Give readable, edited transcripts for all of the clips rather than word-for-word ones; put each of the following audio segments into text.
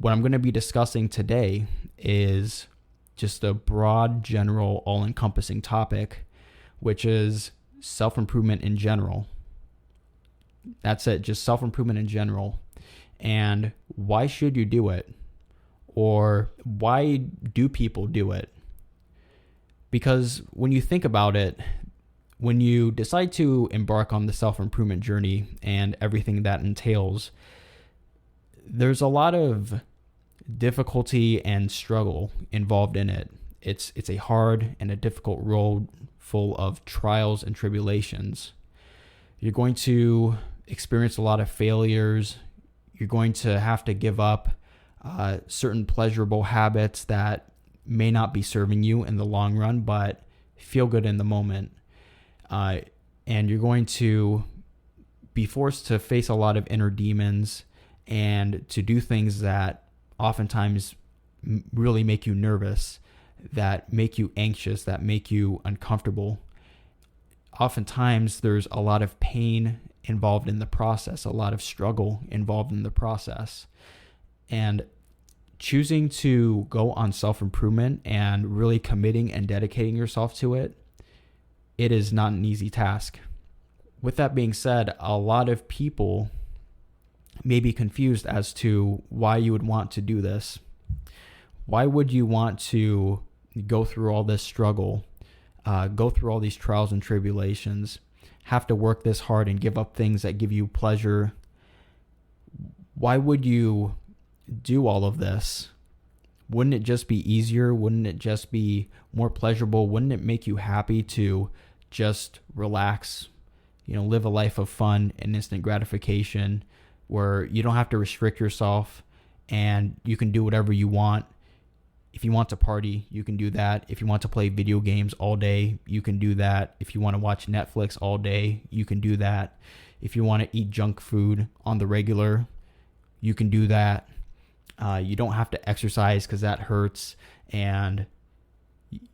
what I'm going to be discussing today is just a broad, general, all-encompassing topic, which is self-improvement in general. That's it, just self-improvement in general. And why should you do it? Or why do people do it? Because when you think about it, when you decide to embark on the self-improvement journey and everything that entails, there's a lot of difficulty and struggle involved in it. It's a hard and a difficult road full of trials and tribulations. You're going to experience a lot of failures. You're going to have to give up certain pleasurable habits that may not be serving you in the long run, but feel good in the moment. And you're going to be forced to face a lot of inner demons and to do things that oftentimes really make you nervous, that make you anxious, that make you uncomfortable. Oftentimes there's a lot of pain involved in the process, a lot of struggle involved in the process. And choosing to go on self-improvement and really committing and dedicating yourself to it, it is not an easy task. With that being said, a lot of people may be confused as to why you would want to do this. Why would you want to go through all this struggle, go through all these trials and tribulations, have to work this hard and give up things that give you pleasure? Why would you do all of this? Wouldn't it just be easier? Wouldn't it just be more pleasurable? Wouldn't it make you happy to just relax, live a life of fun and instant gratification where you don't have to restrict yourself and you can do whatever you want? If you want to party, you can do that. If you want to play video games all day, you can do that. If you want to watch Netflix all day, you can do that. If you want to eat junk food on the regular, you can do that. You don't have to exercise because that hurts, and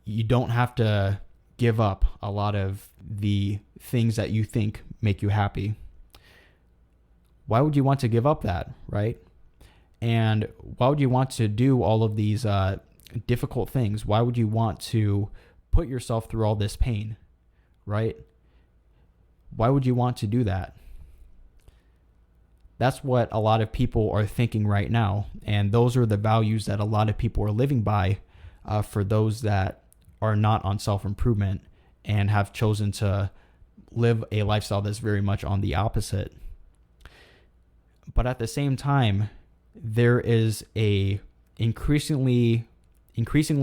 you don't have to give up a lot of the things that you think make you happy. Why would you want to give up that, right? And why would you want to do all of these difficult things? Why would you want to put yourself through all this pain, right? Why would you want to do that? That's what a lot of people are thinking right now. And those are the values that a lot of people are living by for those that are not on self-improvement and have chosen to live a lifestyle that's very much on the opposite. But at the same time, there is a increasingly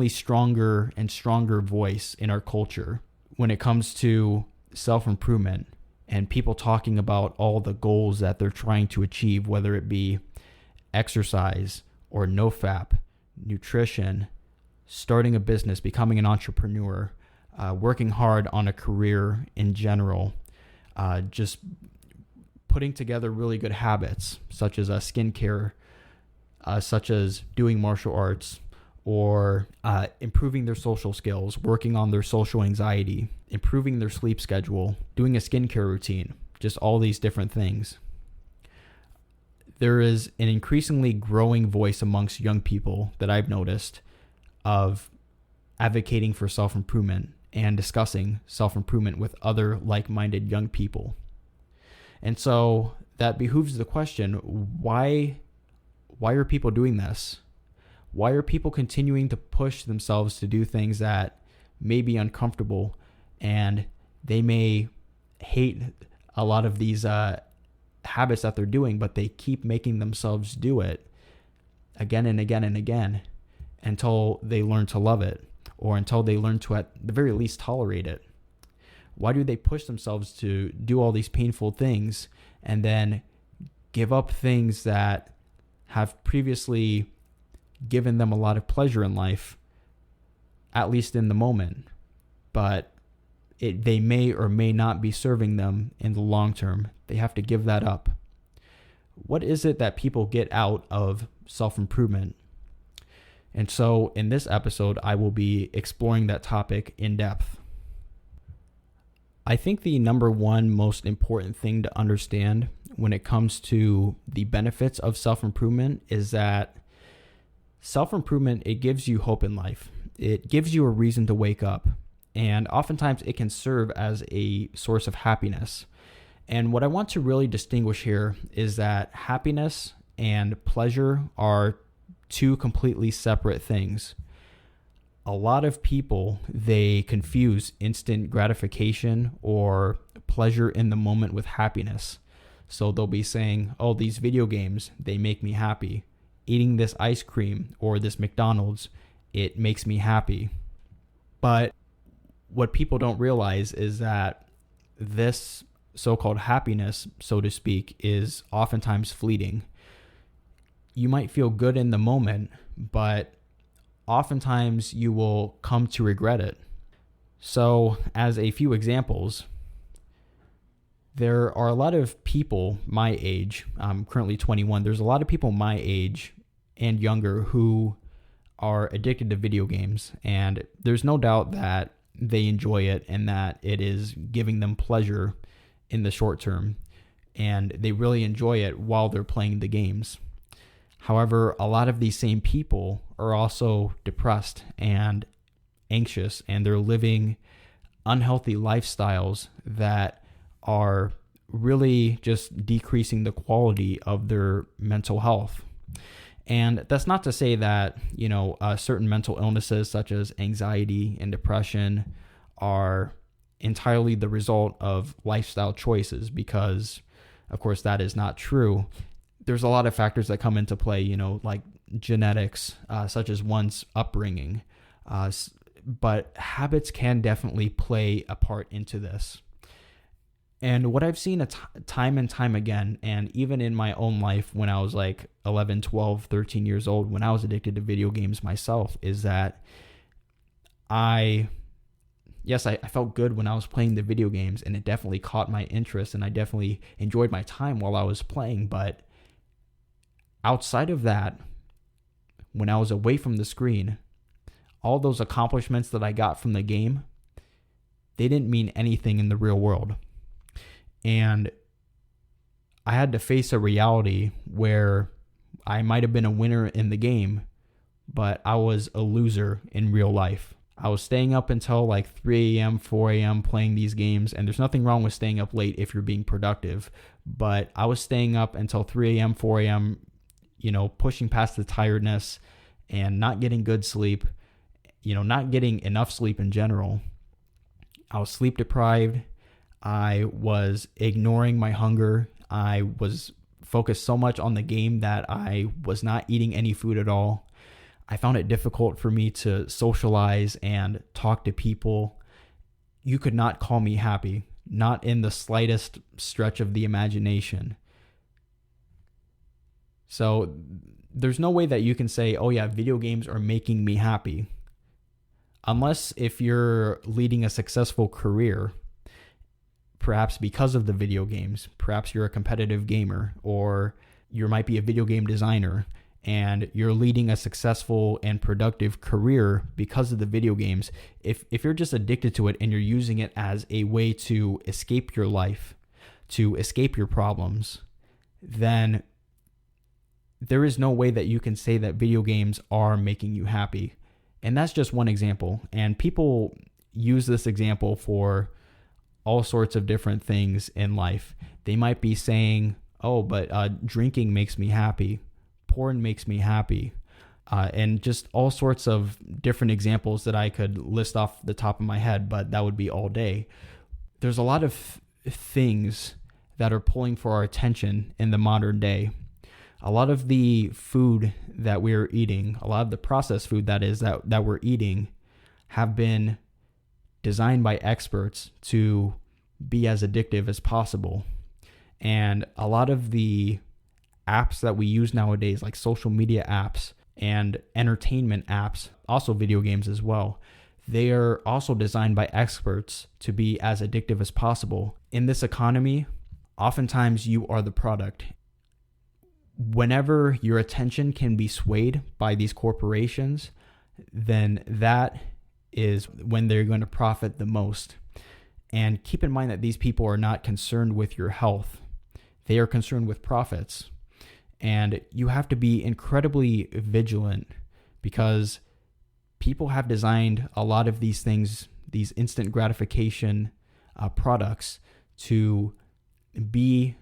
stronger and stronger voice in our culture when it comes to self-improvement and people talking about all the goals that they're trying to achieve, whether it be exercise or no-fap, nutrition, starting a business, becoming an entrepreneur, working hard on a career in general, just putting together really good habits such as skincare, such as doing martial arts, or improving their social skills, working on their social anxiety, improving their sleep schedule, doing a skincare routine, just all these different things. There is an increasingly growing voice amongst young people that I've noticed of advocating for self-improvement and discussing self-improvement with other like-minded young people. And so that behooves the question, why are people doing this? Why are people continuing to push themselves to do things that may be uncomfortable, and they may hate a lot of these habits that they're doing, but they keep making themselves do it again and again and again until they learn to love it, or until they learn to at the very least tolerate it? Why do they push themselves to do all these painful things and then give up things that have previously given them a lot of pleasure in life, at least in the moment, but they may or may not be serving them in the long term? They have to give that up. What is it that people get out of self-improvement? And so in this episode, I will be exploring that topic in depth. I think the number one most important thing to understand when it comes to the benefits of self-improvement is that Self-improvement, it gives you hope in life. It gives you a reason to wake up. And oftentimes it can serve as a source of happiness. And what I want to really distinguish here is that happiness and pleasure are two completely separate things. A lot of people, they confuse instant gratification or pleasure in the moment with happiness. So they'll be saying, oh, these video games, they make me happy. Eating this ice cream or this McDonald's, it makes me happy. But what people don't realize is that this so-called happiness, so to speak, is oftentimes fleeting. You might feel good in the moment, but oftentimes you will come to regret it. So, as a few examples, there are a lot of people my age, I'm currently 21, there's a lot of people my age and younger who are addicted to video games, and there's no doubt that they enjoy it and that it is giving them pleasure in the short term, and they really enjoy it while they're playing the games. However, a lot of these same people are also depressed and anxious, and they're living unhealthy lifestyles that are really just decreasing the quality of their mental health. And that's not to say that, certain mental illnesses such as anxiety and depression are entirely the result of lifestyle choices, because, of course, that is not true. There's a lot of factors that come into play, like genetics, such as one's upbringing. But habits can definitely play a part into this. And what I've seen time and time again, and even in my own life when I was like 11, 12, 13 years old, when I was addicted to video games myself, is that I felt good when I was playing the video games, and it definitely caught my interest, and I definitely enjoyed my time while I was playing. But outside of that, when I was away from the screen, all those accomplishments that I got from the game, they didn't mean anything in the real world. And I had to face a reality where I might have been a winner in the game, but I was a loser in real life. I was staying up until like 3 a.m., 4 a.m. playing these games, and there's nothing wrong with staying up late if you're being productive, but I was staying up until 3 a.m., 4 a.m., pushing past the tiredness and not getting good sleep, not getting enough sleep in general. I was sleep deprived. I was ignoring my hunger. I was focused so much on the game that I was not eating any food at all. I found it difficult for me to socialize and talk to people. You could not call me happy, not in the slightest stretch of the imagination. So there's no way that you can say, oh yeah, video games are making me happy. Unless if you're leading a successful career, perhaps because of the video games, perhaps you're a competitive gamer, or you might be a video game designer, and you're leading a successful and productive career because of the video games. If you're just addicted to it and you're using it as a way to escape your life, to escape your problems, then there is no way that you can say that video games are making you happy. And that's just one example. And people use this example for all sorts of different things in life. They might be saying, oh, but drinking makes me happy. Porn makes me happy. And just all sorts of different examples that I could list off the top of my head, but that would be all day. There's a lot of things that are pulling for our attention in the modern day. A lot of the food that we're eating, a lot of the processed food that we're eating, have been designed by experts to be as addictive as possible. And a lot of the apps that we use nowadays, like social media apps and entertainment apps, also video games as well, they are also designed by experts to be as addictive as possible. In this economy, oftentimes you are the product. Whenever your attention can be swayed by these corporations, then that is when they're going to profit the most. And keep in mind that these people are not concerned with your health. They are concerned with profits. And you have to be incredibly vigilant because people have designed a lot of these things, these instant gratification products, to be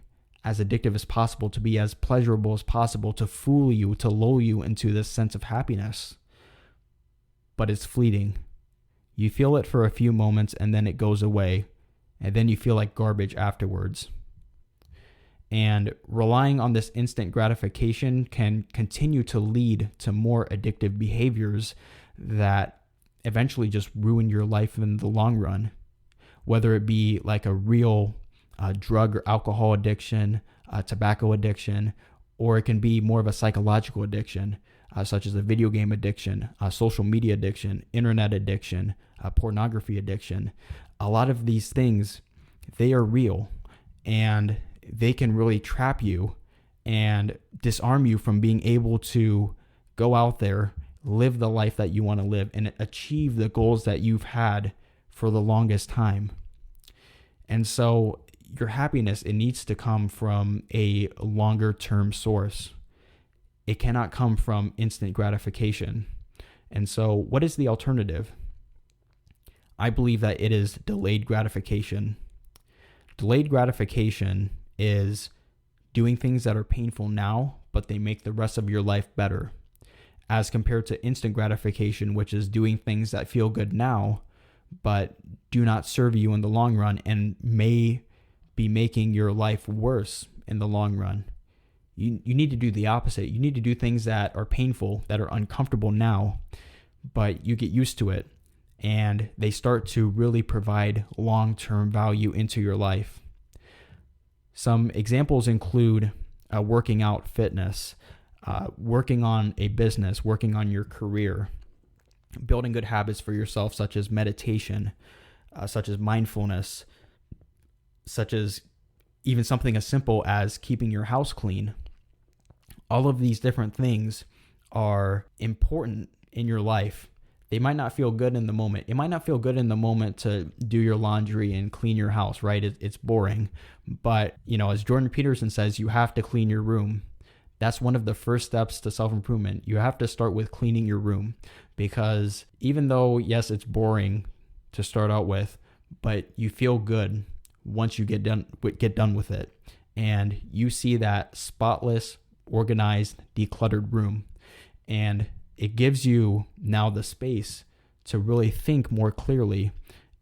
as addictive as possible, to be as pleasurable as possible, to fool you, to lull you into this sense of happiness. But it's fleeting. You feel it for a few moments and then it goes away, and then you feel like garbage afterwards. And relying on this instant gratification can continue to lead to more addictive behaviors that eventually just ruin your life in the long run, whether it be like a real drug or alcohol addiction, tobacco addiction, or it can be more of a psychological addiction, such as a video game addiction, social media addiction, internet addiction, pornography addiction. A lot of these things, they are real, and they can really trap you and disarm you from being able to go out there, live the life that you want to live, and achieve the goals that you've had for the longest time. And so your happiness, it needs to come from a longer term source. It cannot come from instant gratification. And so what is the alternative? I believe that it is delayed gratification. Delayed gratification is doing things that are painful now, but they make the rest of your life better, as compared to instant gratification, which is doing things that feel good now, but do not serve you in the long run and may be making your life worse in the long run. You need to do the opposite. You need to do things that are painful, that are uncomfortable now, but you get used to it, and they start to really provide long-term value into your life. Some examples include working out, fitness, working on a business, working on your career, building good habits for yourself, such as meditation, such as mindfulness, such as even something as simple as keeping your house clean. All of these different things are important in your life. They might not feel good in the moment. It might not feel good in the moment to do your laundry and clean your house, right? It's boring. But, as Jordan Peterson says, you have to clean your room. That's one of the first steps to self-improvement. You have to start with cleaning your room, because even though, yes, it's boring to start out with, but you feel good once you get done with it. And you see that spotless, organized, decluttered room. And it gives you now the space to really think more clearly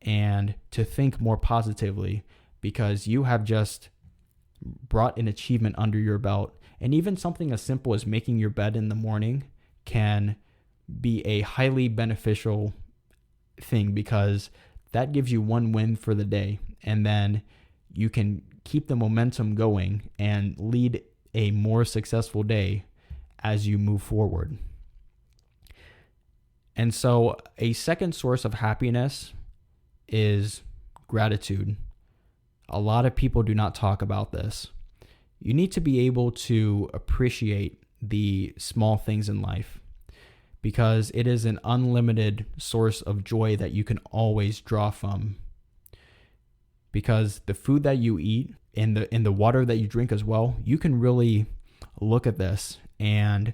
and to think more positively, because you have just brought an achievement under your belt. And even something as simple as making your bed in the morning can be a highly beneficial thing, because that gives you one win for the day. And then you can keep the momentum going and lead a more successful day as you move forward. And so a second source of happiness is gratitude. A lot of people do not talk about this. You need to be able to appreciate the small things in life, because it is an unlimited source of joy that you can always draw from. Because the food that you eat and the water that you drink as well, you can really look at this and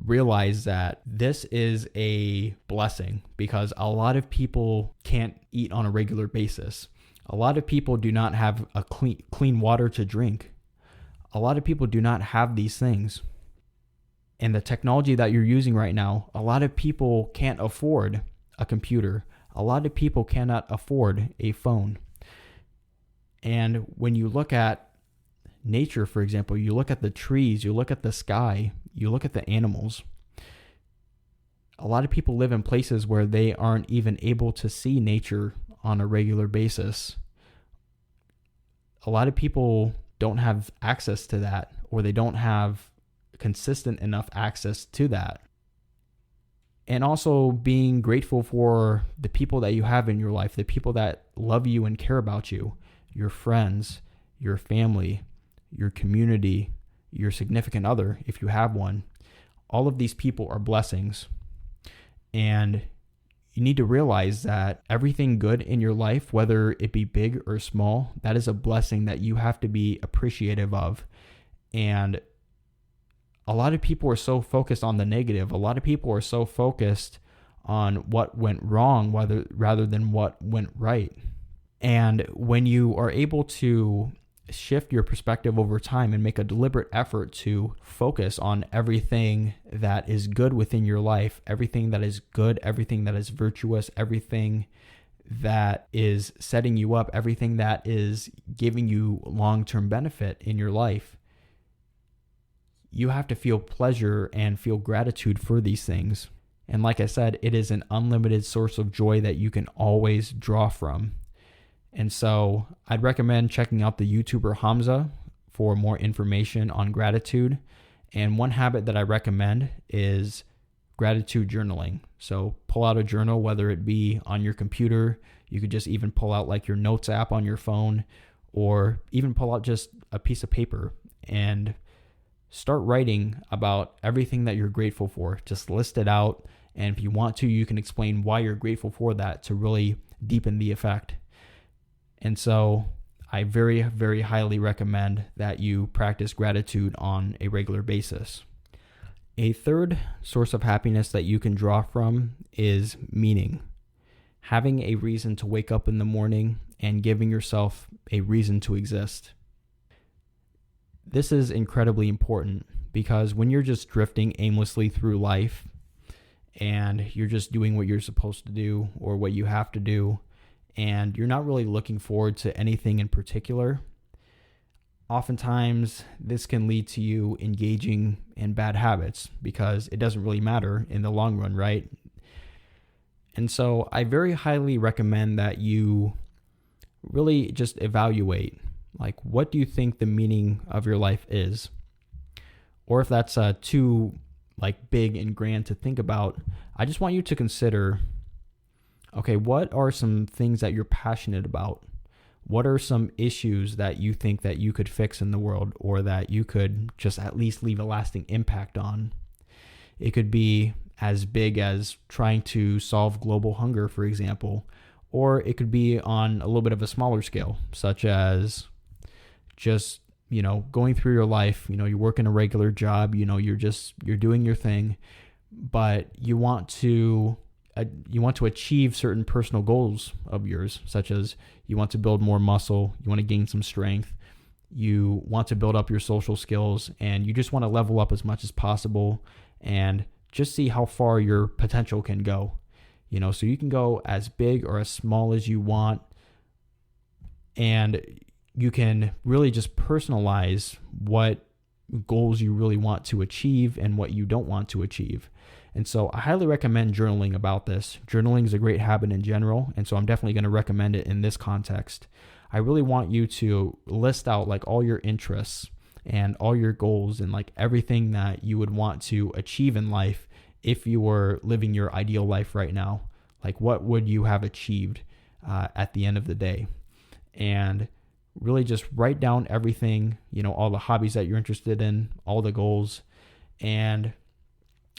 realize that this is a blessing, because a lot of people can't eat on a regular basis. A lot of people do not have a clean water to drink. A lot of people do not have these things. And the technology that you're using right now, a lot of people can't afford a computer. A lot of people cannot afford a phone. And when you look at nature, for example, you look at the trees, you look at the sky, you look at the animals. A lot of people live in places where they aren't even able to see nature on a regular basis. A lot of people don't have access to that, or they don't have consistent enough access to that. And also being grateful for the people that you have in your life, the people that love you and care about you, your friends, your family, your community, your significant other, if you have one. All of these people are blessings. And you need to realize that everything good in your life, whether it be big or small, that is a blessing that you have to be appreciative of. And a lot of people are so focused on the negative. A lot of people are so focused on what went wrong rather than what went right. And when you are able to shift your perspective over time and make a deliberate effort to focus on everything that is good within your life, everything that is good, everything that is virtuous, everything that is setting you up, everything that is giving you long-term benefit in your life, you have to feel pleasure and feel gratitude for these things. And like I said, it is an unlimited source of joy that you can always draw from. And so I'd recommend checking out the YouTuber Hamza for more information on gratitude. And one habit that I recommend is gratitude journaling. So pull out a journal, whether it be on your computer, you could just even pull out like your notes app on your phone, or even pull out just a piece of paper and start writing about everything that you're grateful for. Just list it out. And if you want to, you can explain why you're grateful for that to really deepen the effect. And so I very, very highly recommend that you practice gratitude on a regular basis. A third source of happiness that you can draw from is meaning. Having a reason to wake up in the morning and giving yourself a reason to exist. This is incredibly important because when you're just drifting aimlessly through life and you're just doing what you're supposed to do or what you have to do, and you're not really looking forward to anything in particular, oftentimes this can lead to you engaging in bad habits because it doesn't really matter in the long run, right? And so I very highly recommend that you really just evaluate, like, what do you think the meaning of your life is? Or if that's too big and grand to think about, I just want you to consider, okay, what are some things that you're passionate about? What are some issues that you think that you could fix in the world, or that you could just at least leave a lasting impact on? It could be as big as trying to solve global hunger, for example, or it could be on a little bit of a smaller scale, such as just, going through your life, you're working a regular job, you're doing your thing, but you want to achieve certain personal goals of yours, such as you want to build more muscle, you want to gain some strength, you want to build up your social skills, and you just want to level up as much as possible and just see how far your potential can go. So you can go as big or as small as you want, and you can really just personalize what goals you really want to achieve and what you don't want to achieve. And so I highly recommend journaling about this. Journaling is a great habit in general, and so I'm definitely going to recommend it in this context. I really want you to list out all your interests and all your goals and everything that you would want to achieve in life if you were living your ideal life right now. What would you have achieved at the end of the day? And really just write down everything, all the hobbies that you're interested in, all the goals, and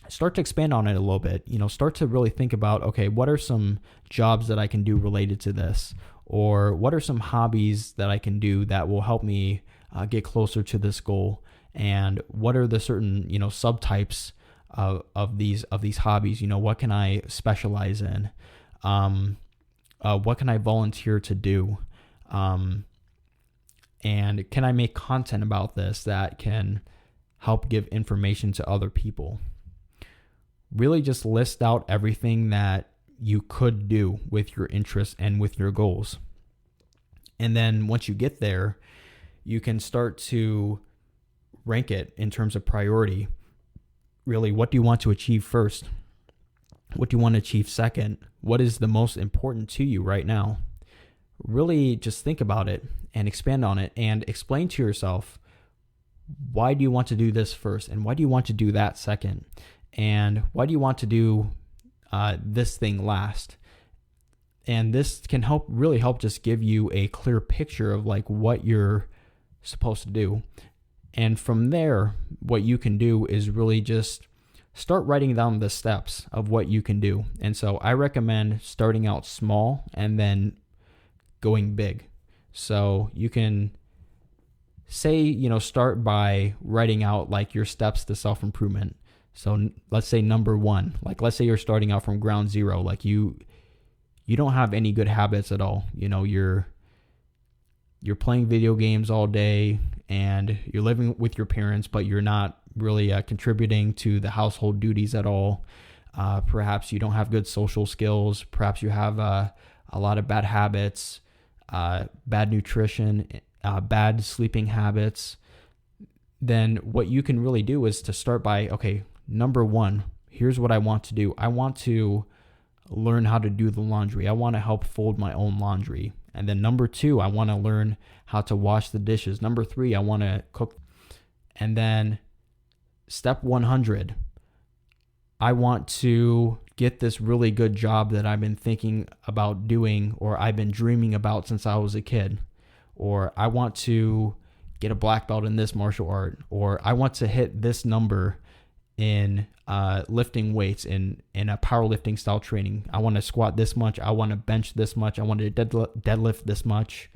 start to expand on it a little bit. Start to really think about, okay, what are some jobs that I can do related to this? Or what are some hobbies that I can do that will help me get closer to this goal? And what are the certain, subtypes of these hobbies? What can I specialize in? What can I volunteer to do? And can I make content about this that can help give information to other people? Really just list out everything that you could do with your interests and with your goals. And then once you get there, you can start to rank it in terms of priority. Really, what do you want to achieve first? What do you want to achieve second? What is the most important to you right now? Really just think about it and expand on it and explain to yourself, why do you want to do this first? And why do you want to do that second? And why do you want to do this thing last? And this can really help just give you a clear picture of what you're supposed to do. And from there, what you can do is really just start writing down the steps of what you can do. And so I recommend starting out small and then going big. So you can say, start by writing out like your steps to self-improvement. So let's say number 1, like let's say you're starting out from ground zero, like you don't have any good habits at all. You're playing video games all day and you're living with your parents, but you're not really contributing to the household duties at all. Perhaps you don't have good social skills. Perhaps you have a lot of bad habits, bad nutrition, bad sleeping habits. Then what you can really do is to start by, okay, number 1, here's what I want to do. I want to learn how to do the laundry. I want to help fold my own laundry. And then number 2, I want to learn how to wash the dishes. Number 3, I want to cook. And then step 100, I want to get this really good job that I've been thinking about doing, or I've been dreaming about since I was a kid. Or I want to get a black belt in this martial art. Or I want to hit this number in lifting weights in a powerlifting style training. I want to squat this much. I want to bench this much. I want to deadlift this much.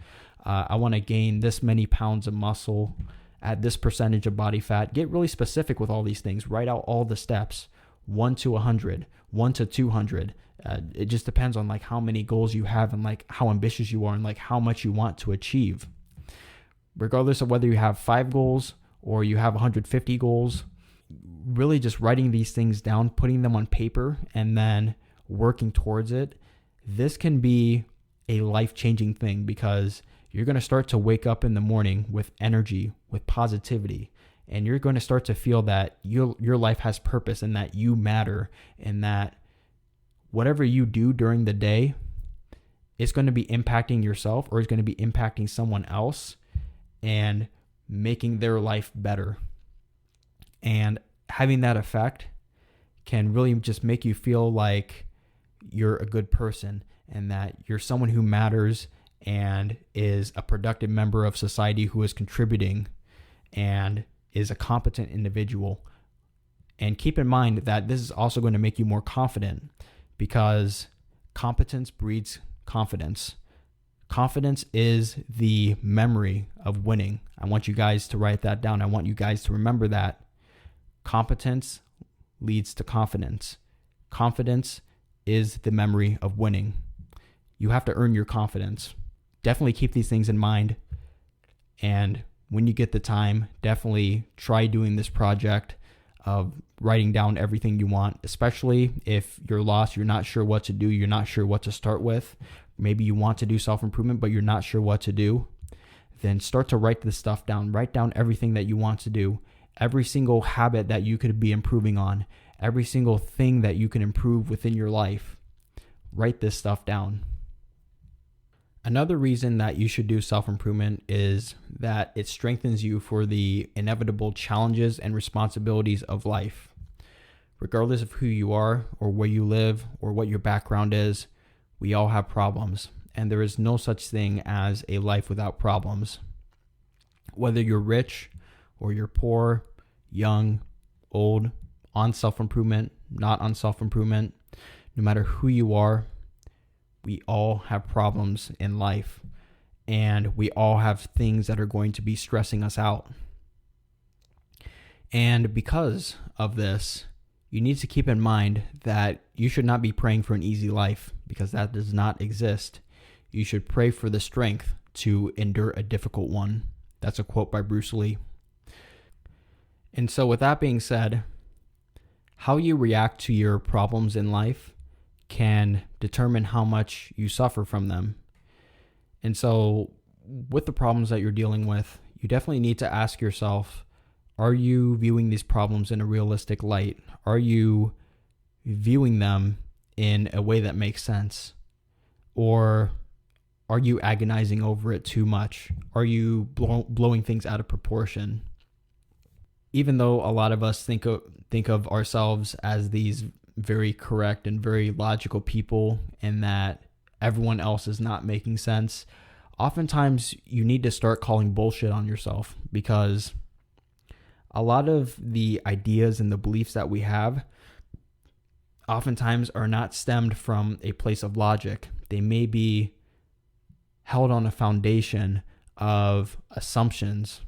I want to gain this many pounds of muscle at this percentage of body fat. Get really specific with all these things. Write out all the steps, 1 to 100, 1 to 200. It just depends on like how many goals you have and like how ambitious you are and like how much you want to achieve. Regardless of whether you have 5 goals or you have 150 goals, really just writing these things down, putting them on paper, and then working towards it. This can be a life-changing thing because you're going to start to wake up in the morning with energy, with positivity, and you're going to start to feel that your life has purpose and that you matter, and that whatever you do during the day is going to be impacting yourself or is going to be impacting someone else and making their life better. And having that effect can really just make you feel like you're a good person and that you're someone who matters and is a productive member of society who is contributing and is a competent individual. And keep in mind that this is also going to make you more confident because competence breeds confidence. Confidence is the memory of winning. I want you guys to write that down. I want you guys to remember that. Competence leads to confidence. Confidence is the memory of winning. You have to earn your confidence. Definitely keep these things in mind. And when you get the time, definitely try doing this project of writing down everything you want, especially if you're lost, you're not sure what to do, you're not sure what to start with. Maybe you want to do self-improvement, but you're not sure what to do. Then start to write this stuff down. Write down everything that you want to do. Every single habit that you could be improving on, every single thing that you can improve within your life, write this stuff down. Another reason that you should do self-improvement is that it strengthens you for the inevitable challenges and responsibilities of life. Regardless of who you are or where you live or what your background is, we all have problems, and there is no such thing as a life without problems. Whether you're rich or you're poor, young, old, on self-improvement, not on self-improvement, no matter who you are, we all have problems in life, and we all have things that are going to be stressing us out. And because of this, you need to keep in mind that you should not be praying for an easy life, because that does not exist. You should pray for the strength to endure a difficult one. That's a quote by Bruce Lee. And so with that being said, how you react to your problems in life can determine how much you suffer from them. And so with the problems that you're dealing with, you definitely need to ask yourself, are you viewing these problems in a realistic light? Are you viewing them in a way that makes sense? Or are you agonizing over it too much? Are you blowing things out of proportion? Even though a lot of us think of ourselves as these very correct and very logical people, and that everyone else is not making sense, oftentimes you need to start calling bullshit on yourself, because a lot of the ideas and the beliefs that we have oftentimes are not stemmed from a place of logic. They may be held on a foundation of assumptions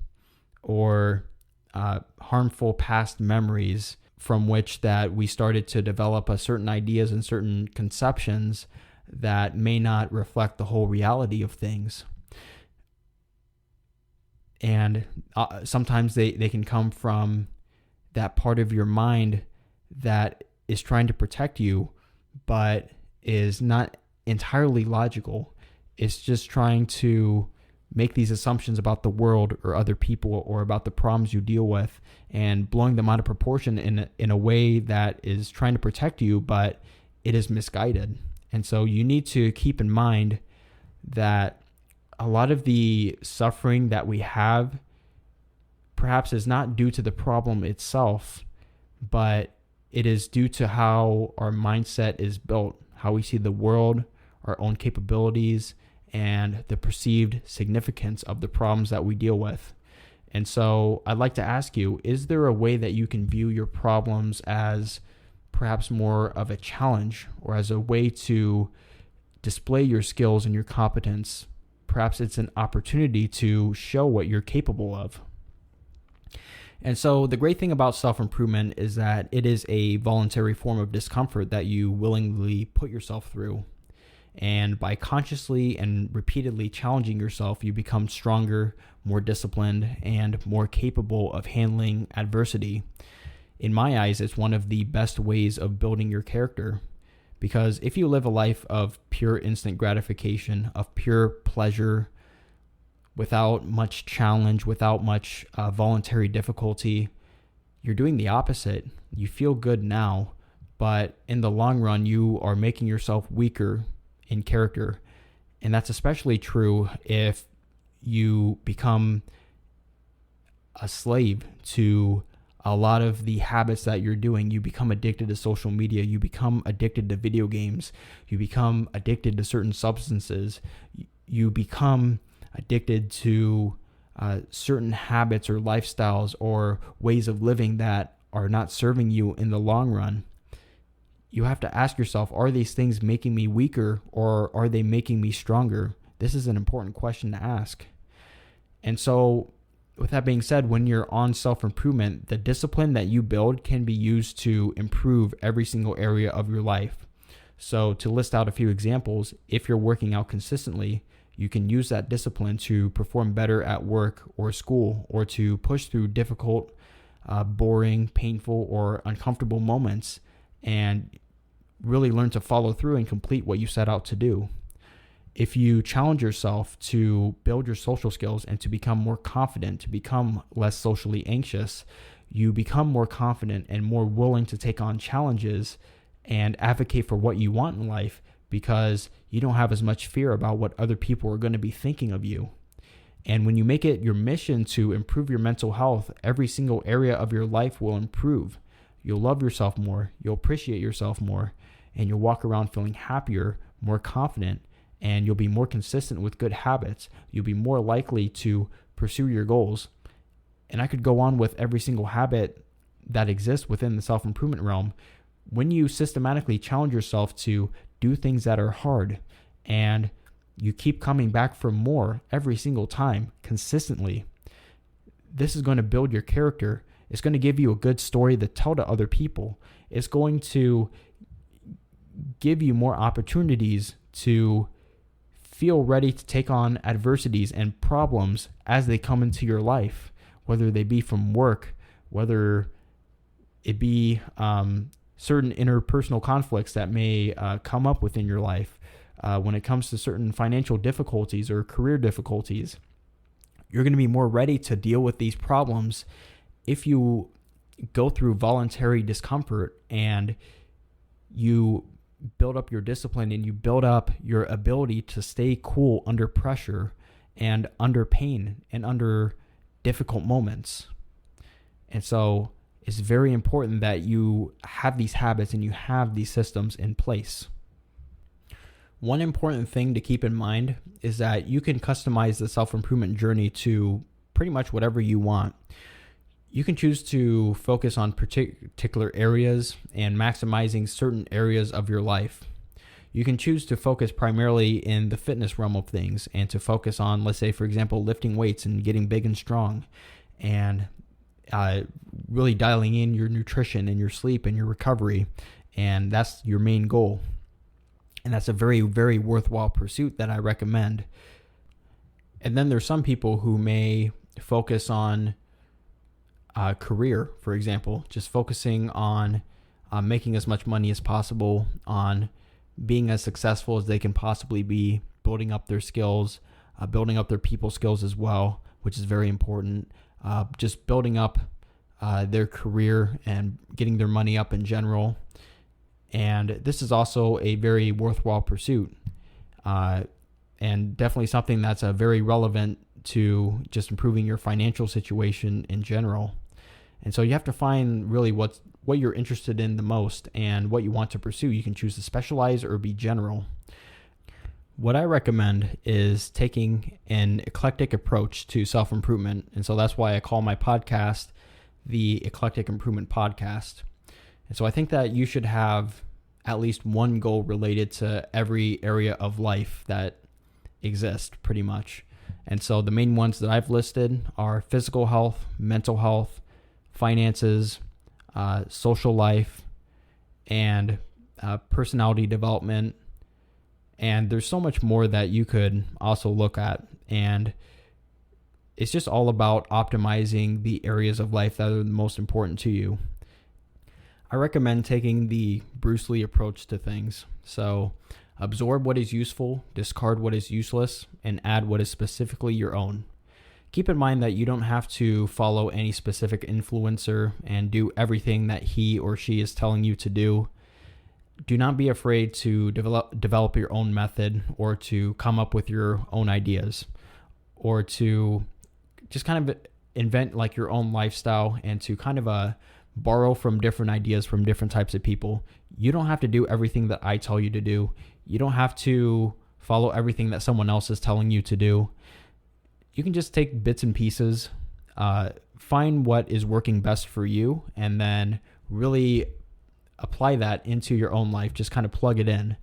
or harmful past memories from which that we started to develop certain ideas and certain conceptions that may not reflect the whole reality of things. And sometimes they can come from that part of your mind that is trying to protect you, but is not entirely logical. It's just trying to make these assumptions about the world or other people or about the problems you deal with and blowing them out of proportion in a way that is trying to protect you, but it is misguided. And so you need to keep in mind that a lot of the suffering that we have perhaps is not due to the problem itself, but it is due to how our mindset is built, how we see the world, our own capabilities, and the perceived significance of the problems that we deal with. And so I'd like to ask you, is there a way that you can view your problems as perhaps more of a challenge or as a way to display your skills and your competence? Perhaps it's an opportunity to show what you're capable of. And so the great thing about self-improvement is that it is a voluntary form of discomfort that you willingly put yourself through. And by consciously and repeatedly challenging yourself, you become stronger, more disciplined, and more capable of handling adversity. In my eyes, it's one of the best ways of building your character. Because if you live a life of pure instant gratification, of pure pleasure, without much challenge, without much voluntary difficulty, you're doing the opposite. You feel good now, but in the long run, you are making yourself weaker in character. And that's especially true if you become a slave to a lot of the habits that you're doing. You become addicted to social media. You become addicted to video games. You become addicted to certain substances. You become addicted to certain habits or lifestyles or ways of living that are not serving you in the long run. You have to ask yourself, are these things making me weaker or are they making me stronger? This is an important question to ask. And so with that being said, when you're on self-improvement, the discipline that you build can be used to improve every single area of your life. So to list out a few examples, if you're working out consistently, you can use that discipline to perform better at work or school, or to push through difficult, boring, painful, or uncomfortable moments and really learn to follow through and complete what you set out to do. If you challenge yourself to build your social skills and to become more confident, to become less socially anxious, you become more confident and more willing to take on challenges and advocate for what you want in life, because you don't have as much fear about what other people are going to be thinking of you. And when you make it your mission to improve your mental health, every single area of your life will improve. You'll love yourself more, you'll appreciate yourself more, and you'll walk around feeling happier, more confident, and you'll be more consistent with good habits. You'll be more likely to pursue your goals. And I could go on with every single habit that exists within the self-improvement realm. When you systematically challenge yourself to do things that are hard and you keep coming back for more every single time consistently, this is going to build your character. It's going to give you a good story to tell to other people. It's going to give you more opportunities to feel ready to take on adversities and problems as they come into your life, whether they be from work, whether it be certain interpersonal conflicts that may come up within your life, when it comes to certain financial difficulties or career difficulties. You're going to be more ready to deal with these problems if you go through voluntary discomfort and you build up your discipline and you build up your ability to stay cool under pressure and under pain and under difficult moments. And so it's very important that you have these habits and you have these systems in place. One important thing to keep in mind is that you can customize the self-improvement journey to pretty much whatever you want. You can choose to focus on particular areas and maximizing certain areas of your life. You can choose to focus primarily in the fitness realm of things and to focus on, let's say, for example, lifting weights and getting big and strong. and really dialing in your nutrition and your sleep and your recovery. And that's your main goal. And that's a very, very worthwhile pursuit that I recommend. And then there's some people who may focus on career, for example, just focusing on making as much money as possible, on being as successful as they can possibly be, building up their skills, building up their people skills as well, which is very important. Just building up their career and getting their money up in general. And this is also a very worthwhile pursuit, and definitely something that's very relevant to just improving your financial situation in general. And so you have to find really what you're interested in the most and what you want to pursue. You can choose to specialize or be general. What I recommend is taking an eclectic approach to self-improvement. And so that's why I call my podcast the Eclectic Improvement Podcast. And so I think that you should have at least one goal related to every area of life that exists, pretty much. And so the main ones that I've listed are physical health, mental health, finances, social life, and personality development. And there's so much more that you could also look at. And it's just all about optimizing the areas of life that are the most important to you. I recommend taking the Bruce Lee approach to things. So absorb what is useful, discard what is useless, and add what is specifically your own. Keep in mind that you don't have to follow any specific influencer and do everything that he or she is telling you to do. Do not be afraid to develop your own method, or to come up with your own ideas, or to just kind of invent like your own lifestyle, and to kind of borrow from different ideas from different types of people. You don't have to do everything that I tell you to do. You don't have to follow everything that someone else is telling you to do. You can just take bits and pieces, find what is working best for you, and then really apply that into your own life. Just kind of plug it in.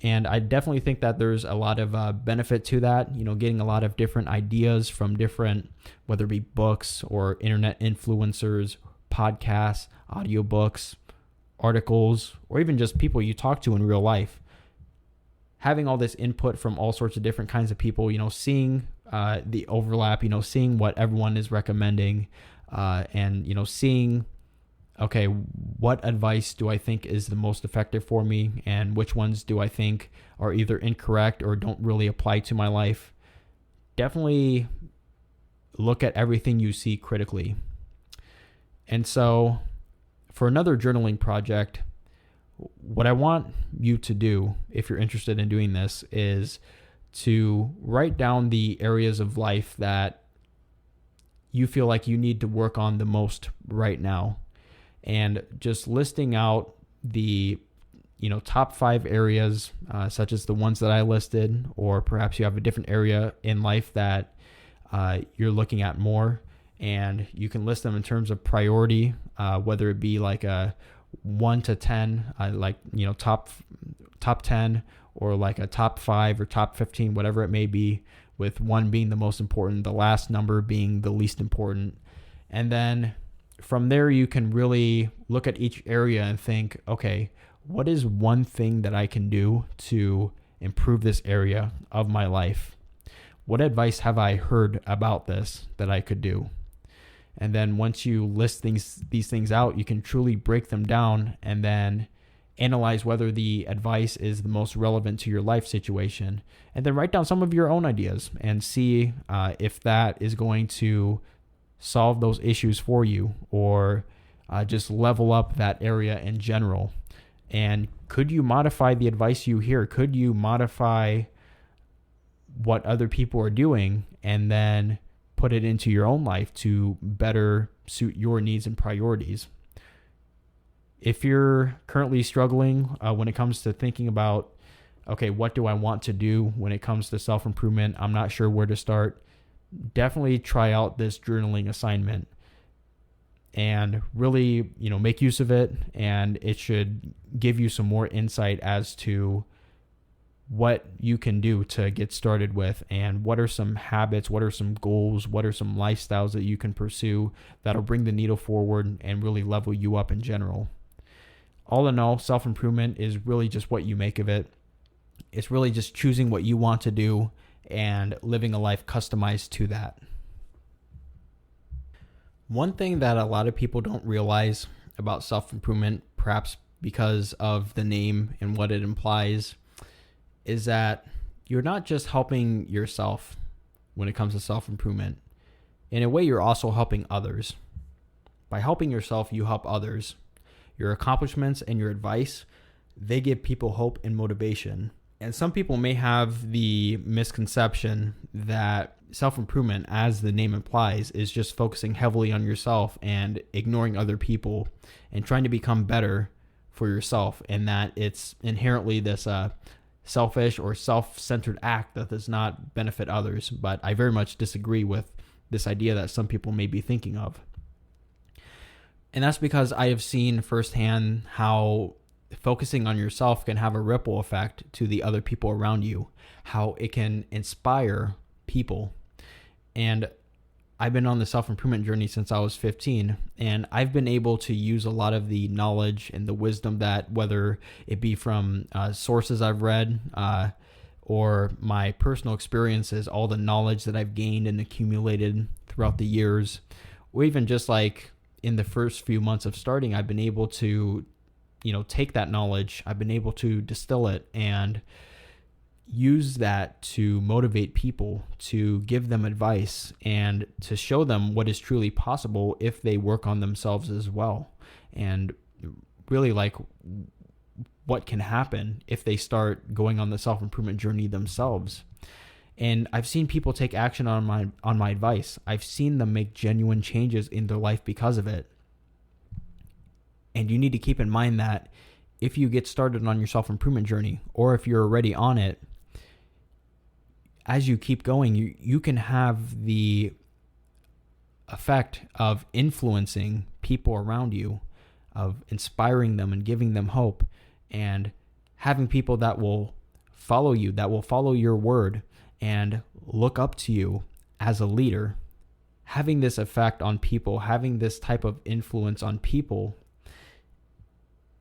And I definitely think that there's a lot of benefit to that, getting a lot of different ideas from different, whether it be books or internet influencers, podcasts, audiobooks, articles, or even just people you talk to in real life. Having all this input from all sorts of different kinds of people, seeing the overlap, seeing what everyone is recommending, and, seeing, okay, what advice do I think is the most effective for me, and which ones do I think are either incorrect or don't really apply to my life. Definitely look at everything you see critically. And so for another journaling project, what I want you to do, if you're interested in doing this, is to write down the areas of life that you feel like you need to work on the most right now. And just listing out the top 5 areas, such as the ones that I listed, or perhaps you have a different area in life that you're looking at more, and you can list them in terms of priority, whether it be like a 1 to 10, top 10, or like a top 5 or top 15, whatever it may be, with 1 being the most important, the last number being the least important. And then from there, you can really look at each area and think, okay, what is one thing that I can do to improve this area of my life? What advice have I heard about this that I could do? And then once you list these things out, you can truly break them down and then analyze whether the advice is the most relevant to your life situation. And then write down some of your own ideas and see if that is going to solve those issues for you, or just level up that area in general. And could you modify the advice you hear? Could you modify what other people are doing and then put it into your own life to better suit your needs and priorities? If you're currently struggling when it comes to thinking about, okay, what do I want to do when it comes to self-improvement? I'm not sure where to start. Definitely try out this journaling assignment and really, make use of it. And it should give you some more insight as to what you can do to get started with, and what are some habits, what are some goals, what are some lifestyles that you can pursue that'll bring the needle forward and really level you up in general. All in all, self-improvement is really just what you make of it. It's really just choosing what you want to do and living a life customized to that. One thing that a lot of people don't realize about self-improvement, perhaps because of the name and what it implies, is that you're not just helping yourself when it comes to self-improvement. In a way, you're also helping others. By helping yourself, you help others. Your accomplishments and your advice, they give people hope and motivation. And some people may have the misconception that self-improvement, as the name implies, is just focusing heavily on yourself and ignoring other people and trying to become better for yourself, and that it's inherently this selfish or self-centered act that does not benefit others. But I very much disagree with this idea that some people may be thinking of. And that's because I have seen firsthand how focusing on yourself can have a ripple effect to the other people around you, how it can inspire people. And I've been on the self-improvement journey since I was 15, and I've been able to use a lot of the knowledge and the wisdom that, whether it be from sources I've read or my personal experiences, all the knowledge that I've gained and accumulated throughout the years, or even just like in the first few months of starting, I've been able to, take that knowledge, I've been able to distill it and use that to motivate people, to give them advice, and to show them what is truly possible if they work on themselves as well. And really like what can happen if they start going on the self-improvement journey themselves. And I've seen people take action on my advice. I've seen them make genuine changes in their life because of it. And you need to keep in mind that if you get started on your self-improvement journey, or if you're already on it, as you keep going, you can have the effect of influencing people around you, of inspiring them and giving them hope, and having people that will follow you, that will follow your word and look up to you as a leader. Having this effect on people, having this type of influence on people,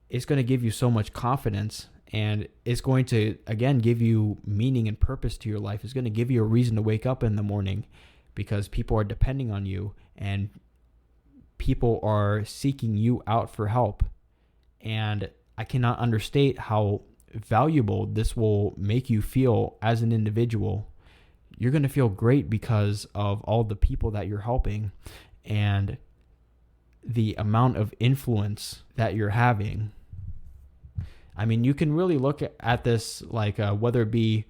is going to give you so much confidence. And it's going to, again, give you meaning and purpose to your life. It's going to give you a reason to wake up in the morning, because people are depending on you and people are seeking you out for help. And I cannot understate how valuable this will make you feel as an individual. You're going to feel great because of all the people that you're helping and the amount of influence that you're having. I mean, you can really look at this like whether it be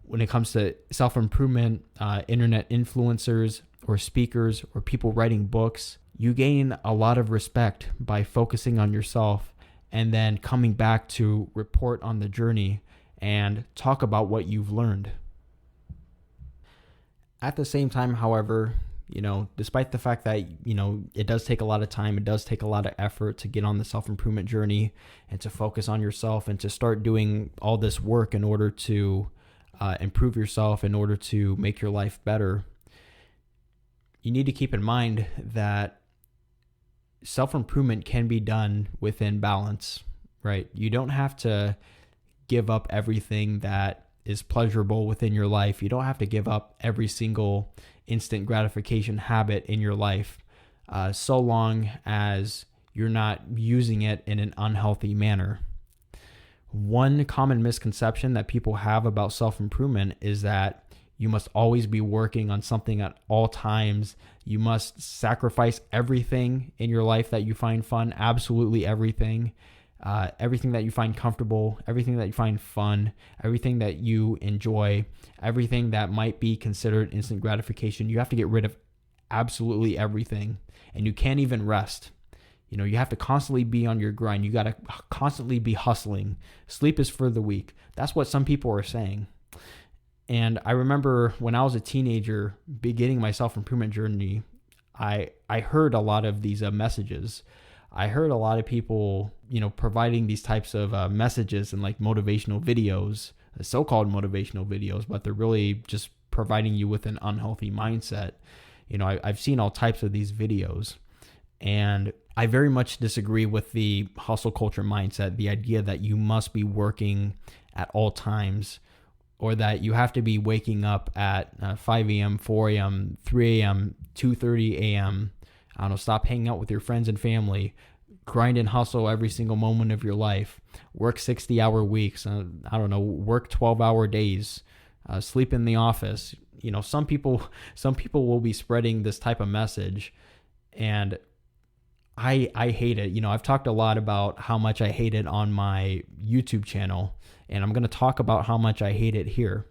when it comes to self-improvement, internet influencers or speakers or people writing books. You gain a lot of respect by focusing on yourself and then coming back to report on the journey and talk about what you've learned. At the same time, however, despite the fact that, it does take a lot of time, it does take a lot of effort to get on the self-improvement journey and to focus on yourself and to start doing all this work in order to improve yourself, in order to make your life better, you need to keep in mind that self-improvement can be done within balance, right? You don't have to give up everything that is pleasurable within your life. You don't have to give up every single instant gratification habit in your life, so long as you're not using it in an unhealthy manner. One common misconception that people have about self-improvement is that you must always be working on something at all times. You must sacrifice everything in your life that you find fun, absolutely everything. Everything that you find comfortable, everything that you find fun, everything that you enjoy, everything that might be considered instant gratification. You have to get rid of absolutely everything, and you can't even rest. You have to constantly be on your grind. You got to constantly be hustling. Sleep is for the weak. That's what some people are saying. And I remember when I was a teenager beginning my self-improvement journey, I heard a lot of these messages. I heard a lot of people, providing these types of messages and like motivational videos so-called motivational videos, but they're really just providing you with an unhealthy mindset. I've seen all types of these videos, and I very much disagree with the hustle culture mindset, the idea that you must be working at all times, or that you have to be waking up at 5 a.m., 4 a.m., 3 a.m., 2:30 a.m. I don't know, stop hanging out with your friends and family, grind and hustle every single moment of your life, work 60-hour weeks, work 12-hour days, sleep in the office. Some people will be spreading this type of message, and I hate it. I've talked a lot about how much I hate it on my YouTube channel, and I'm going to talk about how much I hate it here.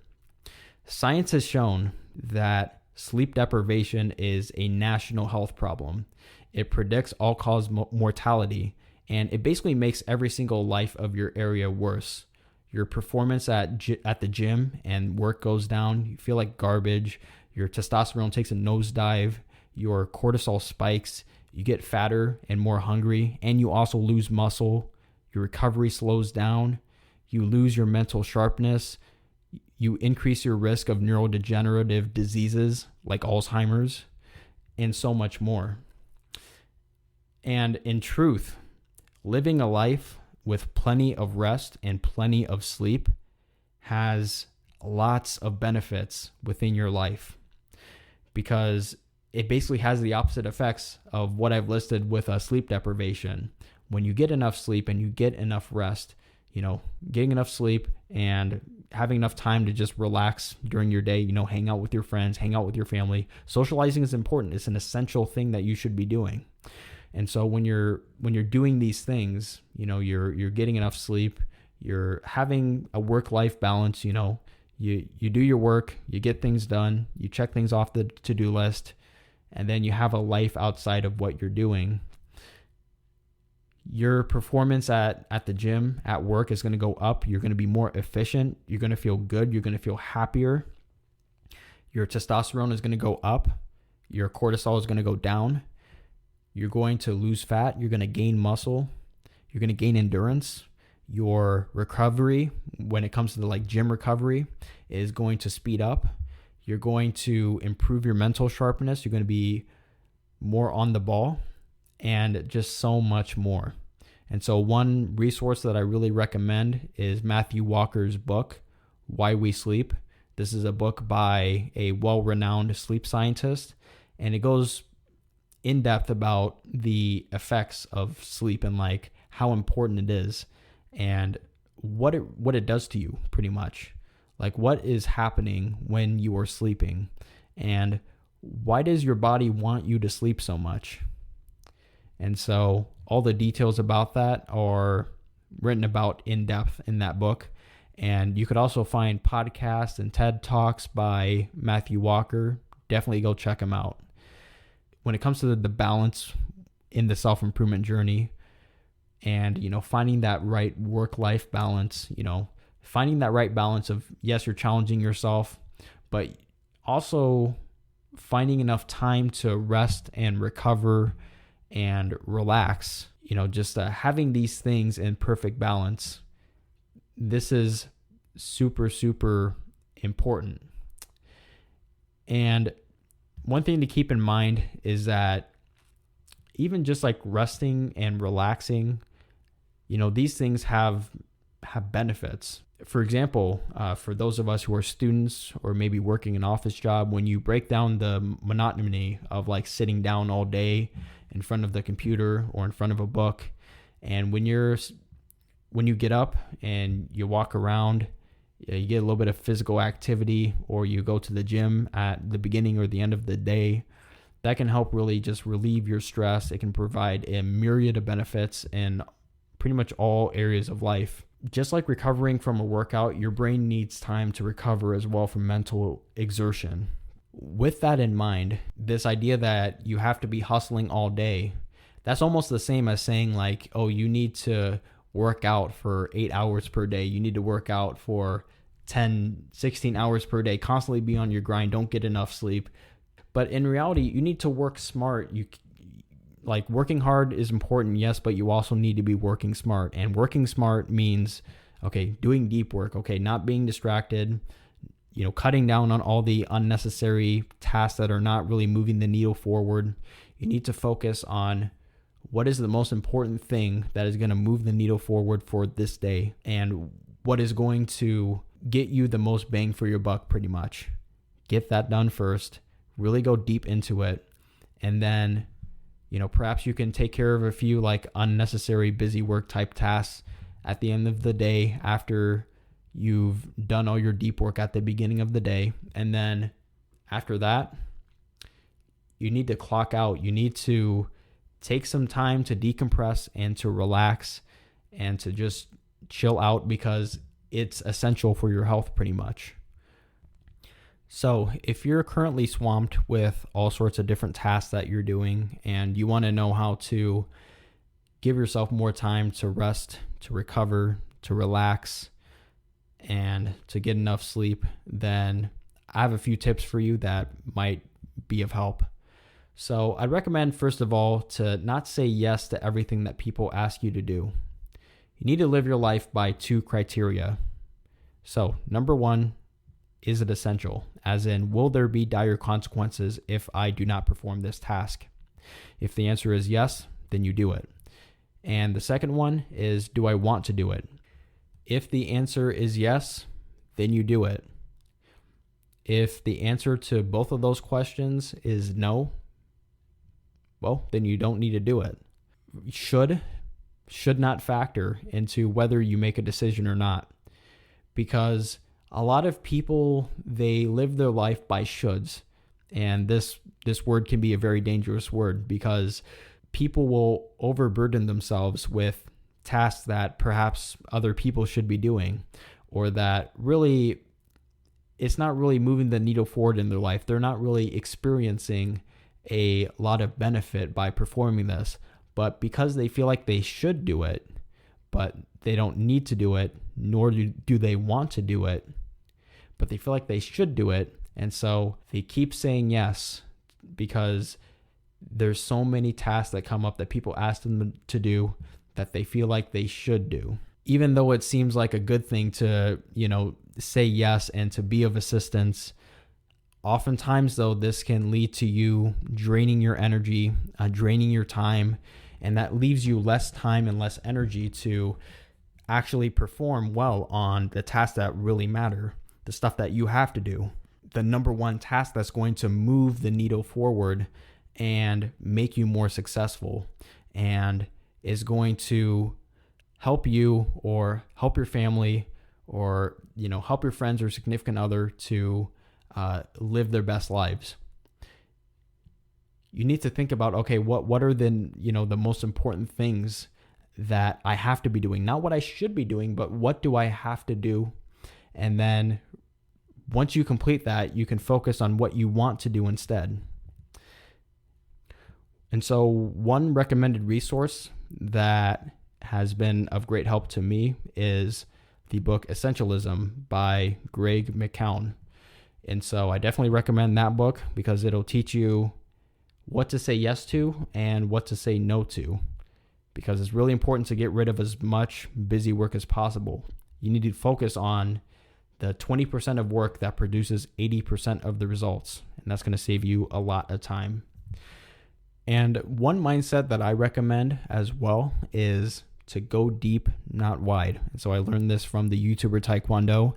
Science has shown that sleep deprivation is a national health problem. It predicts all-cause mortality, and it basically makes every single life of your area worse. Your performance at the gym and work goes down. You feel like garbage. Your testosterone takes a nosedive. Your cortisol spikes. You get fatter and more hungry, and you also lose muscle. Your recovery slows down. You lose your mental sharpness. You increase your risk of neurodegenerative diseases like Alzheimer's, and so much more. And in truth, living a life with plenty of rest and plenty of sleep has lots of benefits within your life, because it basically has the opposite effects of what I've listed with sleep deprivation. When you get enough sleep and you get enough rest, getting enough sleep and having enough time to just relax during your day, hang out with your friends, hang out with your family. Socializing is important. It's an essential thing that you should be doing. And so when you're doing these things, you're getting enough sleep, you're having a work-life balance, you do your work, you get things done, you check things off the to-do list, and then you have a life outside of what you're doing. Your performance at the gym, at work, is going to go up. You're going to be more efficient. You're going to feel good. You're going to feel happier. Your testosterone is going to go up. Your cortisol is going to go down. You're going to lose fat. You're going to gain muscle. You're going to gain endurance. Your recovery, when it comes to the gym recovery, is going to speed up. You're going to improve your mental sharpness. You're going to be more on the ball, and just so much more. And so one resource that I really recommend is Matthew Walker's book, Why We Sleep. This is a book by a well-renowned sleep scientist, and it goes in depth about the effects of sleep and how important it is and what it does to you, pretty much. What is happening when you are sleeping, and why does your body want you to sleep so much? And so all the details about that are written about in depth in that book. And you could also find podcasts and TED Talks by Matthew Walker. Definitely go check him out. When it comes to the balance in the self-improvement journey and, finding that right work-life balance, finding that right balance of, yes, you're challenging yourself, but also finding enough time to rest and recover and relax, just having these things in perfect balance. This is super, super important. And one thing to keep in mind is that even just resting and relaxing, these things have benefits. For example, for those of us who are students or maybe working an office job, when you break down the monotony of sitting down all day in front of the computer or in front of a book, and when you get up and you walk around, you get a little bit of physical activity, or you go to the gym at the beginning or the end of the day, that can help really just relieve your stress. It can provide a myriad of benefits in pretty much all areas of life. Just like recovering from a workout, your brain needs time to recover as well from mental exertion. With that in mind, this idea that you have to be hustling all day, that's almost the same as saying you need to work out for 8 hours per day. You need to work out for 10, 16 hours per day, constantly be on your grind, don't get enough sleep. But in reality, you need to work smart. Working hard is important, yes, but you also need to be working smart. And working smart means Okay, doing deep work. Okay, not being distracted, cutting down on all the unnecessary tasks that are not really moving the needle forward. You need to focus on what is the most important thing that is going to move the needle forward for this day, and what is going to get you the most bang for your buck, pretty much. Get that done first, really go deep into it, and then, perhaps you can take care of a few like unnecessary busy work type tasks at the end of the day after you've done all your deep work at the beginning of the day. And then after that, you need to clock out. You need to take some time to decompress and to relax and to just chill out, because it's essential for your health pretty much. So if you're currently swamped with all sorts of different tasks that you're doing and you want to know how to give yourself more time to rest, to recover, to relax, and to get enough sleep, then I have a few tips for you that might be of help. So I'd recommend, first of all, to not say yes to everything that people ask you to do. You need to live your life by 2 criteria. So number 1, is it essential? As in, will there be dire consequences if I do not perform this task? If the answer is yes, then you do it. And the second one is, do I want to do it? If the answer is yes, then you do it. If the answer to both of those questions is no, well, then you don't need to do it. Should not factor into whether you make a decision or not, because a lot of people, they live their life by shoulds, and this word can be a very dangerous word, because people will overburden themselves with tasks that perhaps other people should be doing, or that really it's not really moving the needle forward in their life. They're not really experiencing a lot of benefit by performing this, but because they feel like they should do it, but they don't need to do it, nor do they want to do it, but they feel like they should do it, and so they keep saying yes, because there's so many tasks that come up that people ask them to do that they feel like they should do. Even though it seems like a good thing to, say yes and to be of assistance, oftentimes though, this can lead to you draining your energy, draining your time, and that leaves you less time and less energy to actually perform well on the tasks that really matter, the stuff that you have to do. The number one task that's going to move the needle forward and make you more successful, and is going to help you or help your family or, help your friends or significant other to live their best lives. You need to think about, okay, what are the most important things that I have to be doing? Not what I should be doing, but what do I have to do? And then once you complete that, you can focus on what you want to do instead. And so one recommended resource that has been of great help to me is the book Essentialism by Greg McKeown. And so I definitely recommend that book, because it'll teach you what to say yes to and what to say no to, because it's really important to get rid of as much busy work as possible. You need to focus on the 20% of work that produces 80% of the results, and that's going to save you a lot of time. And one mindset that I recommend as well is to go deep, not wide. And so I learned this from the YouTuber Taekwondo.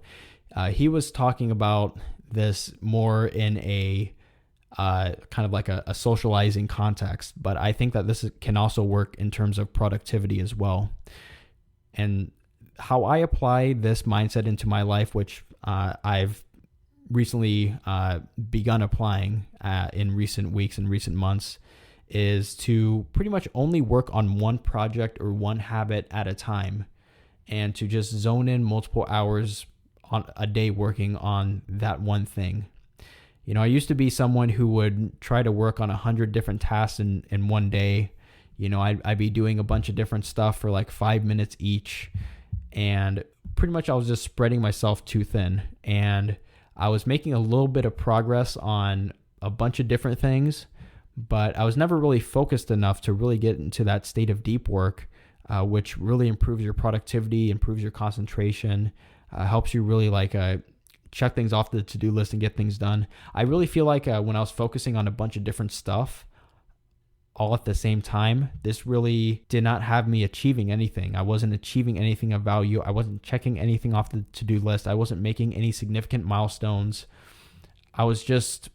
He was talking about this more in a kind of like a socializing context, but I think that this can also work in terms of productivity as well. And how I apply this mindset into my life, which I've recently begun applying in recent weeks and recent months, is to pretty much only work on one project or one habit at a time, and to just zone in multiple hours on a day working on that one thing. I used to be someone who would try to work on 100 different tasks in one day. I'd be doing a bunch of different stuff for like 5 minutes each, and pretty much I was just spreading myself too thin, and I was making a little bit of progress on a bunch of different things, but I was never really focused enough to really get into that state of deep work which really improves your productivity, improves your concentration, helps you really check things off the to-do list and get things done. I really feel like when I was focusing on a bunch of different stuff all at the same time, this really did not have me achieving anything. I wasn't achieving anything of value. I wasn't checking anything off the to-do list. I wasn't making any significant milestones. I was just,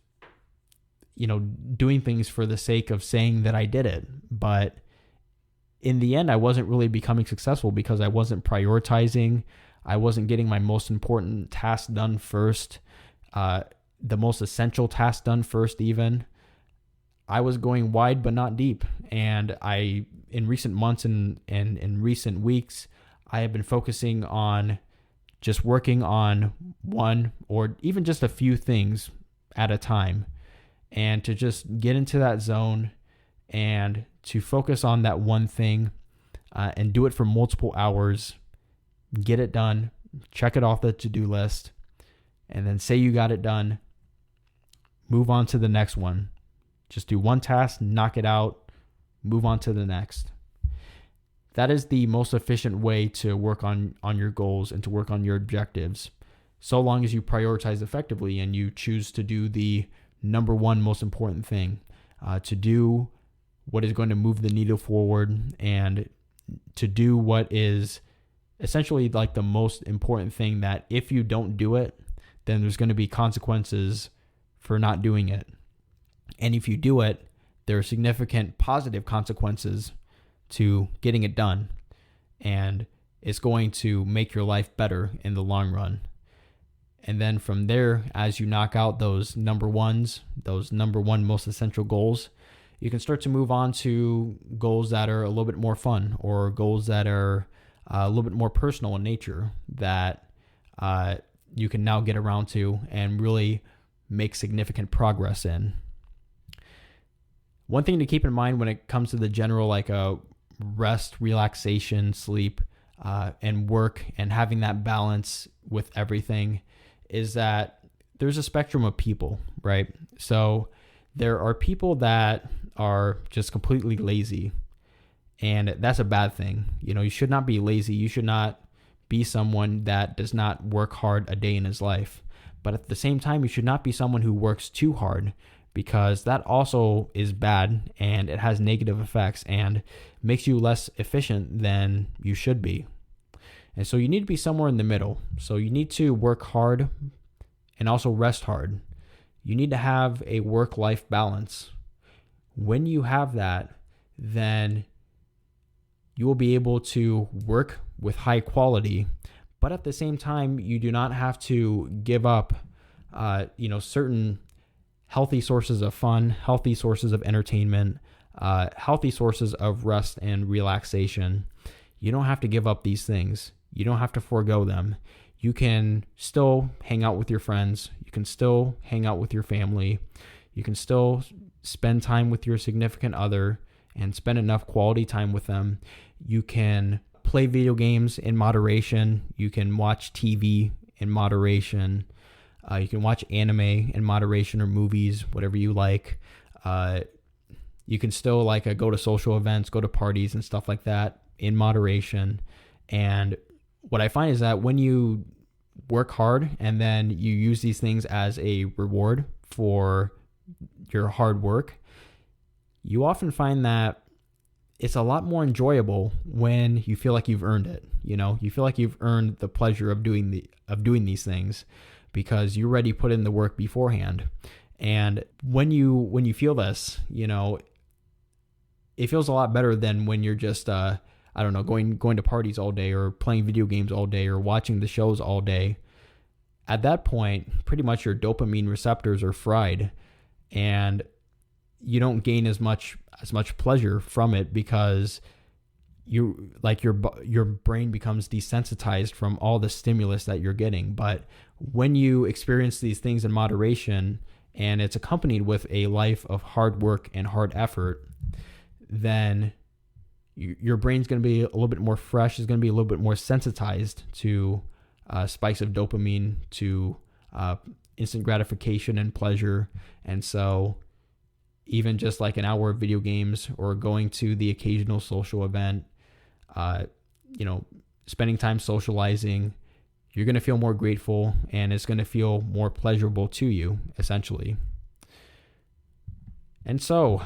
doing things for the sake of saying that I did it. But in the end, I wasn't really becoming successful because I wasn't prioritizing. I wasn't getting my most important task done first, the most essential task done first even. I was going wide but not deep. And in recent months and in recent weeks, I have been focusing on just working on one or even just a few things at a time, and to just get into that zone and to focus on that one thing and do it for multiple hours, get it done, check it off the to-do list, and then say you got it done, move on to the next one. Just do one task, knock it out, move on to the next. That is the most efficient way to work on your goals and to work on your objectives, so long as you prioritize effectively and you choose to do the number one most important thing, to do what is going to move the needle forward, and to do what is essentially like the most important thing, that if you don't do it, then there's going to be consequences for not doing it. And if you do it, there are significant positive consequences to getting it done. And it's going to make your life better in the long run. And then from there, as you knock out those number one most essential goals, you can start to move on to goals that are a little bit more fun, or goals that are a little bit more personal in nature, that you can now get around to and really make significant progress in. One thing to keep in mind when it comes to the general rest, relaxation, sleep, and work, and having that balance with everything, is that there's a spectrum of people, right? So there are people that are just completely lazy, and that's a bad thing. You should not be lazy. You should not be someone that does not work hard a day in his life. But at the same time, you should not be someone who works too hard, because that also is bad, and it has negative effects and makes you less efficient than you should be. And so you need to be somewhere in the middle. So you need to work hard and also rest hard. You need to have a work-life balance. When you have that, then you will be able to work with high quality, but at the same time, you do not have to give up, certain healthy sources of fun, healthy sources of entertainment, healthy sources of rest and relaxation. You don't have to give up these things. You don't have to forego them. You can still hang out with your friends. You can still hang out with your family. You can still spend time with your significant other and spend enough quality time with them. You can play video games in moderation. You can watch TV in moderation. You can watch anime in moderation, or movies, whatever you like. You can still go to social events, go to parties and stuff like that in moderation. And what I find is that when you work hard and then you use these things as a reward for your hard work, you often find that it's a lot more enjoyable when you feel like you've earned it. You feel like you've earned the pleasure of doing these things, because you already put in the work beforehand. And when you feel this, it feels a lot better than when you're just going to parties all day, or playing video games all day, or watching the shows all day. At that point, pretty much your dopamine receptors are fried, and you don't gain as much pleasure from it, because your brain becomes desensitized from all the stimulus that you're getting. But when you experience these things in moderation, and it's accompanied with a life of hard work and hard effort, then your brain's going to be a little bit more fresh. It's going to be a little bit more sensitized to spikes of dopamine, to instant gratification and pleasure. And so even just an hour of video games, or going to the occasional social event, uh, spending time socializing, you're going to feel more grateful and it's going to feel more pleasurable to you, essentially. And so,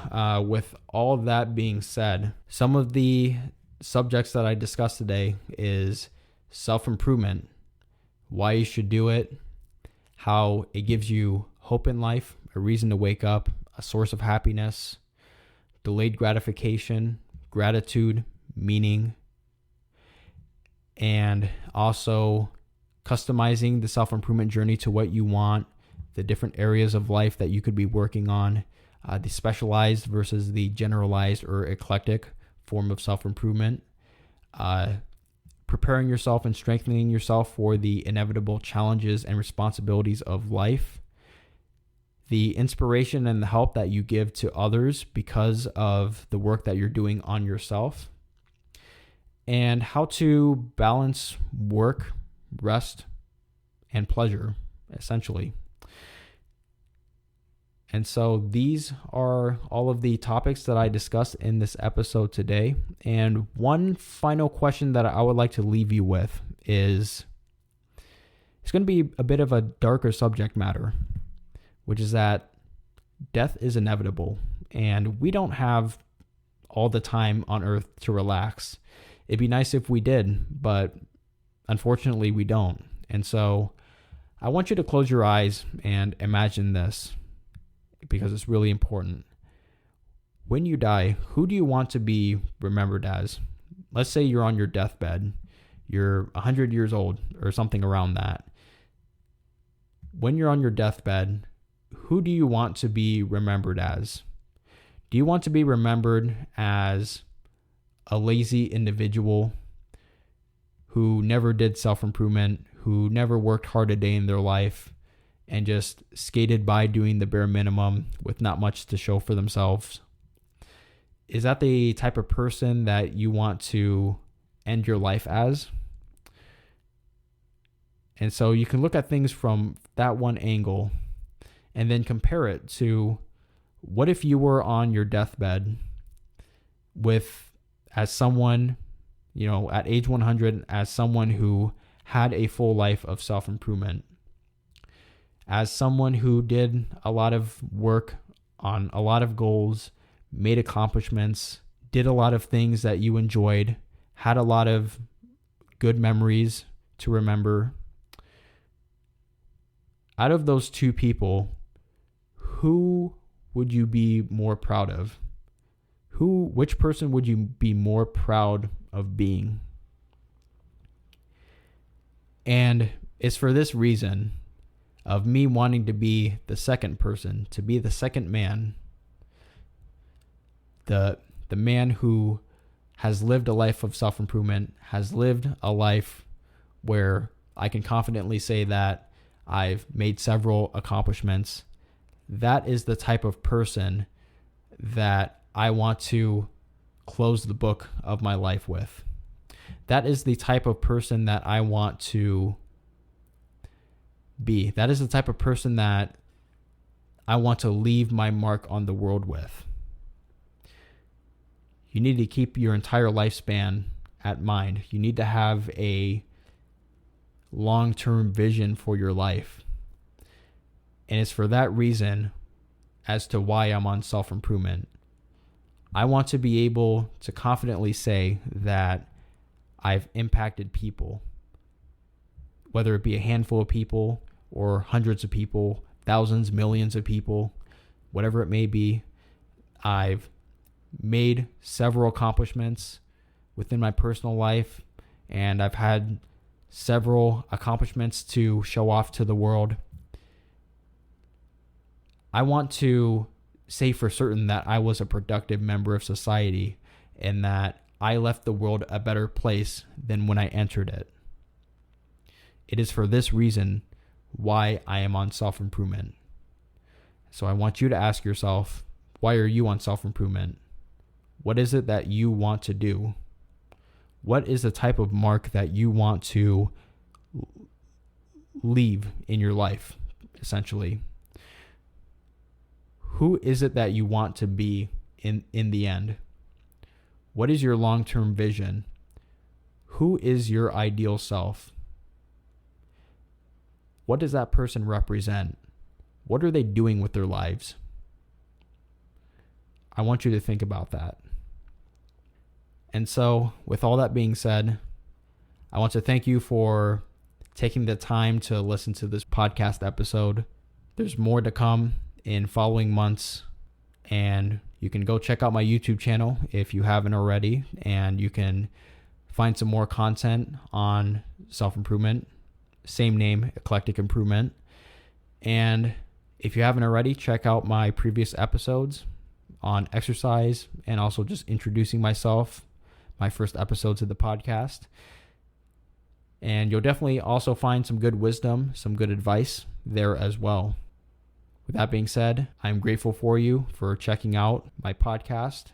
with all of that being said, some of the subjects that I discussed today is self-improvement, why you should do it, how it gives you hope in life, a reason to wake up, a source of happiness, delayed gratification, gratitude, meaning, and also customizing the self-improvement journey to what you want, the different areas of life that you could be working on, the specialized versus the generalized or eclectic form of self-improvement, preparing yourself and strengthening yourself for the inevitable challenges and responsibilities of life, the inspiration and the help that you give to others because of the work that you're doing on yourself, and how to balance work, rest, and pleasure, essentially. And so these are all of the topics that I discussed in this episode today. And one final question that I would like to leave you with is, it's going to be a bit of a darker subject matter, which is that death is inevitable and we don't have all the time on earth to relax. It'd be nice if we did, but unfortunately we don't. And so I want you to close your eyes and imagine this, because it's really important. When you die, who do you want to be remembered as? Let's say you're on your deathbed. You're 100 years old or something around that. When you're on your deathbed, who do you want to be remembered as? Do you want to be remembered as a lazy individual who never did self-improvement, who never worked hard a day in their life, and just skated by doing the bare minimum with not much to show for themselves? Is that the type of person that you want to end your life as? And so you can look at things from that one angle and then compare it to, what if you were on your deathbed as someone, at age 100, as someone who had a full life of self-improvement, as someone who did a lot of work on a lot of goals, made accomplishments, did a lot of things that you enjoyed, had a lot of good memories to remember. Out of those two people, who would you be more proud of? Which person would you be more proud of being? And it's for this reason of me wanting to be the second person, to be the second man, the man who has lived a life of self-improvement, has lived a life where I can confidently say that I've made several accomplishments. That is the type of person that I want to close the book of my life with. That is the type of person that I want to be. That is the type of person that I want to leave my mark on the world with. You need to keep your entire lifespan at mind. You need to have a long-term vision for your life. And it's for that reason as to why I'm on self-improvement. I want to be able to confidently say that I've impacted people, whether it be a handful of people or hundreds of people, thousands, millions of people, whatever it may be. I've made several accomplishments within my personal life, and I've had several accomplishments to show off to the world. I want to say for certain that I was a productive member of society and that I left the world a better place than when I entered it. It is for this reason why I am on self-improvement. So I want you to ask yourself, why are you on self-improvement? What is it that you want to do? What is the type of mark that you want to leave in your life, essentially? Who is it that you want to be in the end? What is your long-term vision? Who is your ideal self? What does that person represent? What are they doing with their lives? I want you to think about that. And so, with all that being said, I want to thank you for taking the time to listen to this podcast episode. There's more to come in following months, and you can go check out my YouTube channel if you haven't already, and you can find some more content on self-improvement. Same name, Eclectic Improvement. And if you haven't already, check out my previous episodes on exercise and also just introducing myself, my first episodes of the podcast. And you'll definitely also find some good wisdom, some good advice there as well. With that being said, I'm grateful for you for checking out my podcast,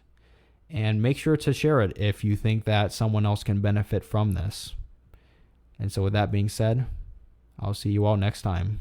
and make sure to share it if you think that someone else can benefit from this. And so with that being said, I'll see you all next time.